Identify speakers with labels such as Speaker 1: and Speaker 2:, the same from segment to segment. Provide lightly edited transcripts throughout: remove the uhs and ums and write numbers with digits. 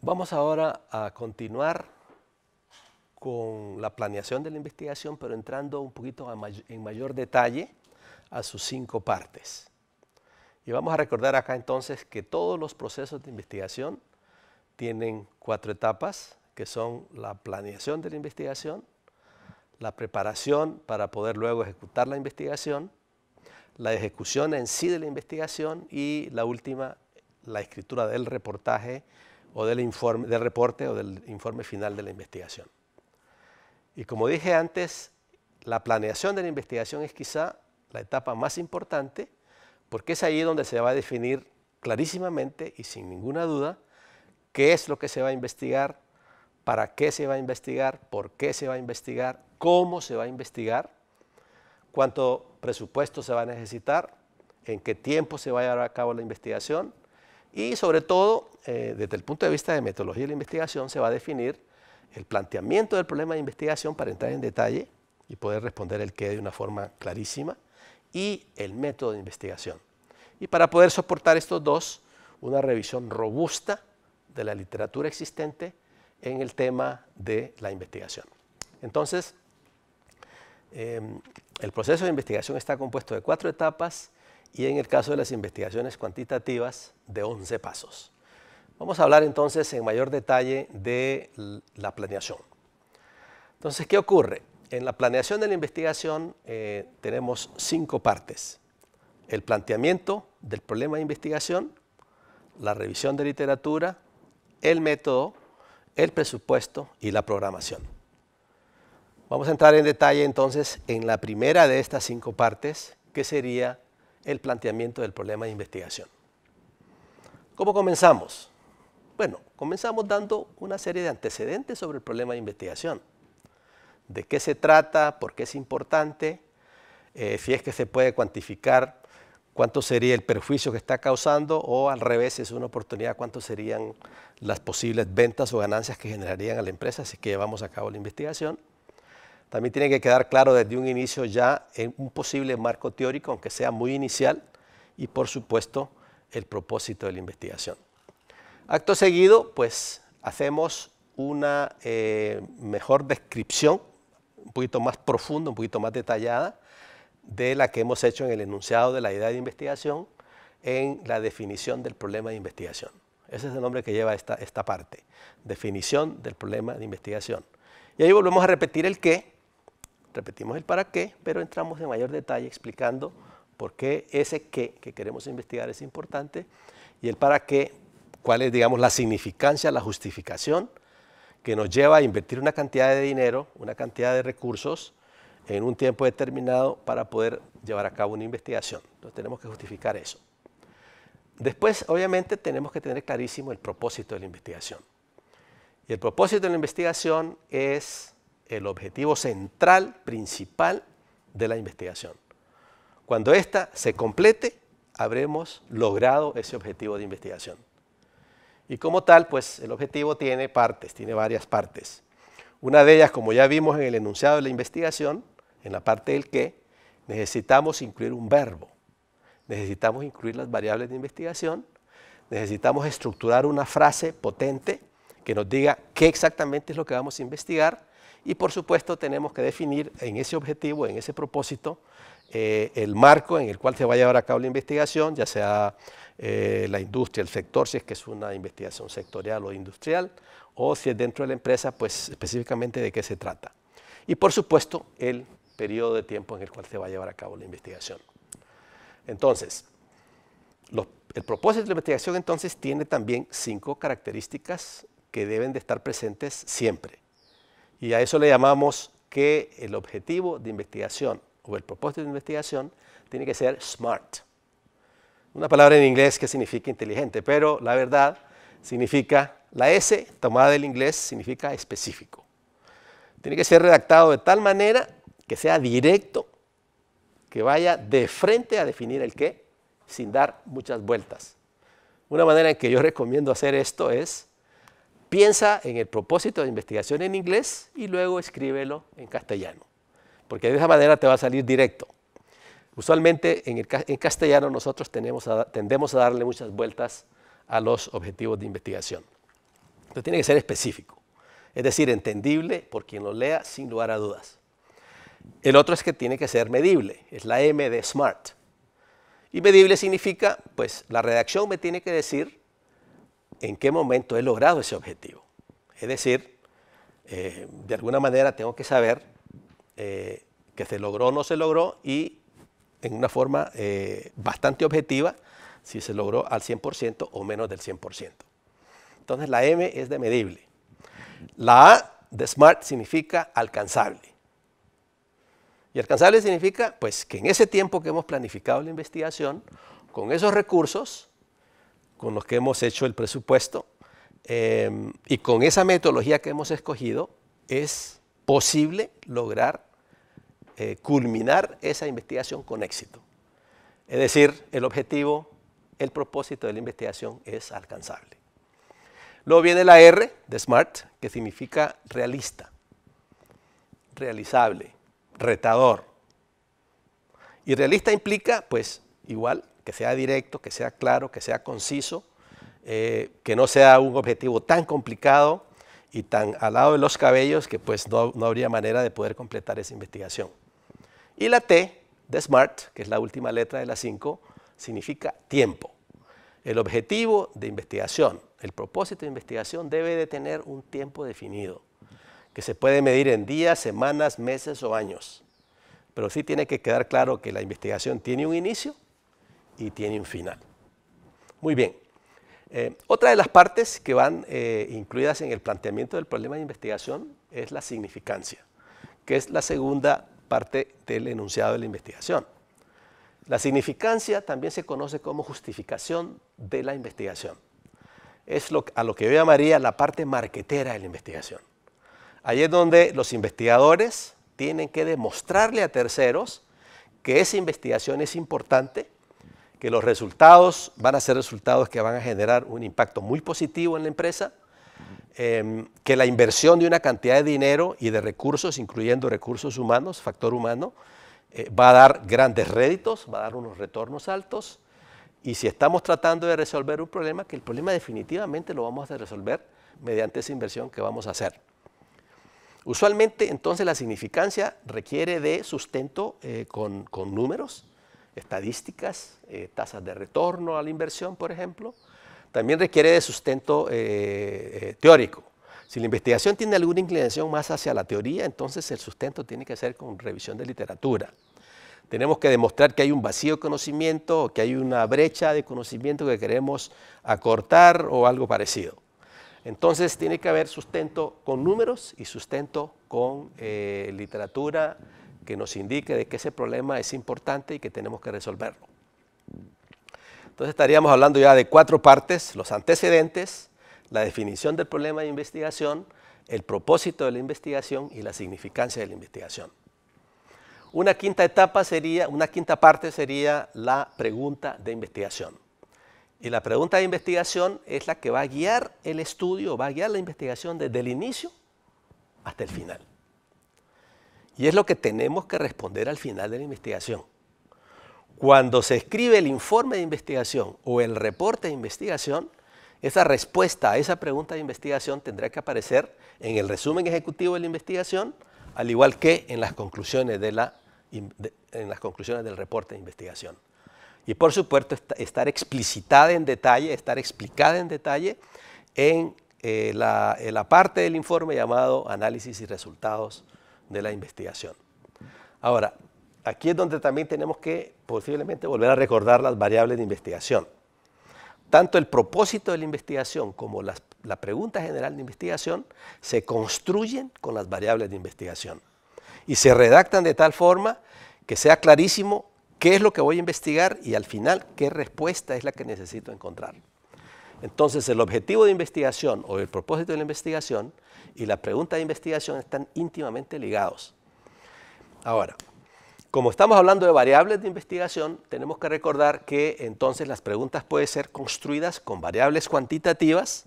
Speaker 1: Vamos ahora a continuar con la planeación de la investigación, pero entrando un poquito en mayor detalle a sus 5 partes. Y vamos a recordar acá entonces que todos los procesos de investigación tienen 4 etapas, que son la planeación de la investigación, la preparación para poder luego ejecutar la investigación, la ejecución en sí de la investigación y la última, la escritura del reportaje o del informe, del reporte o del informe final de la investigación. Y como dije antes, la planeación de la investigación es quizá la etapa más importante porque es ahí donde se va a definir clarísimamente y sin ninguna duda qué es lo que se va a investigar, para qué se va a investigar, por qué se va a investigar, cómo se va a investigar, cuánto presupuesto se va a necesitar, en qué tiempo se va a llevar a cabo la investigación y sobre todo, desde el punto de vista de metodología de la investigación, se va a definir el planteamiento del problema de investigación para entrar en detalle y poder responder el qué de una forma clarísima y el método de investigación. Y para poder soportar estos dos, una revisión robusta de la literatura existente en el tema de la investigación. Entonces, el proceso de investigación está compuesto de 4 etapas y en el caso de las investigaciones cuantitativas de 11 pasos. Vamos a hablar entonces en mayor detalle de la planeación. Entonces, ¿qué ocurre? En la planeación de la investigación tenemos 5 partes. El planteamiento del problema de investigación, la revisión de literatura, el método, el presupuesto y la programación. Vamos a entrar en detalle entonces en la primera de estas 5 partes, que sería el planteamiento del problema de investigación. ¿Cómo comenzamos? Bueno, comenzamos dando una serie de antecedentes sobre el problema de investigación. ¿De qué se trata? ¿Por qué es importante? Si es que se puede cuantificar cuánto sería el perjuicio que está causando o al revés, es una oportunidad, cuánto serían las posibles ventas o ganancias que generarían a la empresa si es que llevamos a cabo la investigación. También tiene que quedar claro desde un inicio ya en un posible marco teórico, aunque sea muy inicial, y por supuesto el propósito de la investigación. Acto seguido, pues hacemos una mejor descripción, un poquito más profunda, un poquito más detallada, de la que hemos hecho en el enunciado de la idea de investigación en la definición del problema de investigación. Ese es el nombre que lleva esta parte, definición del problema de investigación. Y ahí volvemos a repetir el qué, repetimos el para qué, pero entramos en mayor detalle explicando por qué ese qué que queremos investigar es importante y el para qué, cuál es, digamos, la significancia, la justificación que nos lleva a invertir una cantidad de dinero, una cantidad de recursos en un tiempo determinado para poder llevar a cabo una investigación. Entonces tenemos que justificar eso. Después, obviamente, tenemos que tener clarísimo el propósito de la investigación. Y el propósito de la investigación es el objetivo central, principal de la investigación. Cuando ésta se complete, habremos logrado ese objetivo de investigación. Y como tal, pues el objetivo tiene partes, tiene varias partes. Una de ellas, como ya vimos en el enunciado de la investigación, en la parte del qué, necesitamos incluir un verbo. Necesitamos incluir las variables de investigación, necesitamos estructurar una frase potente que nos diga qué exactamente es lo que vamos a investigar y por supuesto tenemos que definir en ese objetivo, en ese propósito, el marco en el cual se va a llevar a cabo la investigación, ya sea la industria, el sector, si es que es una investigación sectorial o industrial, o si es dentro de la empresa, pues específicamente de qué se trata. Y por supuesto, el periodo de tiempo en el cual se va a llevar a cabo la investigación. Entonces, el propósito de la investigación entonces tiene también 5 características que deben de estar presentes siempre. Y a eso le llamamos que el objetivo de investigación o el propósito de investigación tiene que ser SMART. Una palabra en inglés que significa inteligente, pero la verdad significa, la S tomada del inglés significa específico. Tiene que ser redactado de tal manera que sea directo, que vaya de frente a definir el qué, sin dar muchas vueltas. Una manera en que yo recomiendo hacer esto es, piensa en el propósito de investigación en inglés y luego escríbelo en castellano, porque de esa manera te va a salir directo. Usualmente en castellano nosotros tendemos a darle muchas vueltas a los objetivos de investigación. Entonces tiene que ser específico, es decir, entendible por quien lo lea sin lugar a dudas. El otro es que tiene que ser medible, es la M de SMART. Y medible significa, pues la redacción me tiene que decir en qué momento he logrado ese objetivo. Es decir, de alguna manera tengo que saber que se logró o no se logró y en una forma bastante objetiva si se logró al 100% o menos del 100%. Entonces la M es de medible. La A de SMART significa alcanzable. Y alcanzable significa pues, que en ese tiempo que hemos planificado la investigación, con esos recursos con los que hemos hecho el presupuesto y con esa metodología que hemos escogido, es posible lograr culminar esa investigación con éxito. Es decir, el objetivo, el propósito de la investigación es alcanzable. Luego viene la R de SMART, que significa realista, realizable, retador. Y realista implica, pues, igual, que sea directo, que sea claro, que sea conciso, que no sea un objetivo tan complicado y tan al lado de los cabellos que pues no habría manera de poder completar esa investigación. Y la T de SMART, que es la última letra de las 5, significa tiempo. El objetivo de investigación, el propósito de investigación debe de tener un tiempo definido, que se puede medir en días, semanas, meses o años. Pero sí tiene que quedar claro que la investigación tiene un inicio y tiene un final. Muy bien. Otra de las partes que van incluidas en el planteamiento del problema de investigación es la significancia, que es la segunda parte del enunciado de la investigación. La significancia también se conoce como justificación de la investigación. Es a lo que yo llamaría la parte marquetera de la investigación. Ahí es donde los investigadores tienen que demostrarle a terceros que esa investigación es importante, que los resultados van a ser resultados que van a generar un impacto muy positivo en la empresa, que la inversión de una cantidad de dinero y de recursos, incluyendo recursos humanos, factor humano, va a dar grandes réditos, va a dar unos retornos altos, y si estamos tratando de resolver un problema, que el problema definitivamente lo vamos a resolver mediante esa inversión que vamos a hacer. Usualmente, entonces, la significancia requiere de sustento con números, estadísticas, tasas de retorno a la inversión, por ejemplo. También requiere de sustento teórico. Si la investigación tiene alguna inclinación más hacia la teoría, entonces el sustento tiene que ser con revisión de literatura. Tenemos que demostrar que hay un vacío de conocimiento o que hay una brecha de conocimiento que queremos acortar o algo parecido. Entonces tiene que haber sustento con números y sustento con literatura que nos indique de que ese problema es importante y que tenemos que resolverlo. Entonces estaríamos hablando ya de 4 partes: los antecedentes, la definición del problema de investigación, el propósito de la investigación y la significancia de la investigación. Una quinta parte sería la pregunta de investigación. Y la pregunta de investigación es la que va a guiar el estudio, va a guiar la investigación desde el inicio hasta el final. Y es lo que tenemos que responder al final de la investigación. Cuando se escribe el informe de investigación o el reporte de investigación, esa respuesta a esa pregunta de investigación tendrá que aparecer en el resumen ejecutivo de la investigación, al igual que en las conclusiones, del reporte de investigación. Y por supuesto, estar explicitada en detalle, estar explicada en detalle en la parte del informe llamado análisis y resultados de la investigación. Ahora, aquí es donde también tenemos que posiblemente volver a recordar las variables de investigación. Tanto el propósito de la investigación como la pregunta general de investigación se construyen con las variables de investigación y se redactan de tal forma que sea clarísimo qué es lo que voy a investigar y al final qué respuesta es la que necesito encontrar. Entonces el objetivo de investigación o el propósito de la investigación y la pregunta de investigación están íntimamente ligados. Ahora, como estamos hablando de variables de investigación, tenemos que recordar que entonces las preguntas pueden ser construidas con variables cuantitativas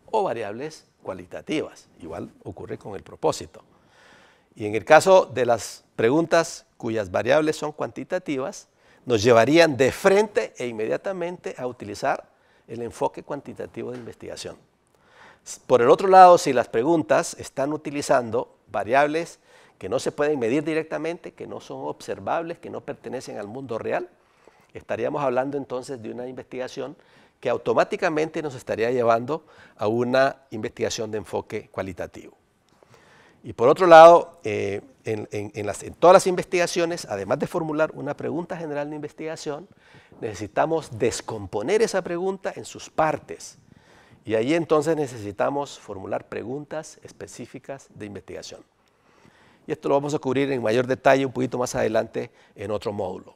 Speaker 1: o variables cualitativas. Igual ocurre con el propósito. Y en el caso de las preguntas cuyas variables son cuantitativas, nos llevarían de frente e inmediatamente a utilizar el enfoque cuantitativo de investigación. Por el otro lado, si las preguntas están utilizando variables que no se pueden medir directamente, que no son observables, que no pertenecen al mundo real, estaríamos hablando entonces de una investigación que automáticamente nos estaría llevando a una investigación de enfoque cualitativo. Y por otro lado, en todas las investigaciones, además de formular una pregunta general de investigación, necesitamos descomponer esa pregunta en sus partes. Y ahí entonces necesitamos formular preguntas específicas de investigación. Y esto lo vamos a cubrir en mayor detalle un poquito más adelante en otro módulo.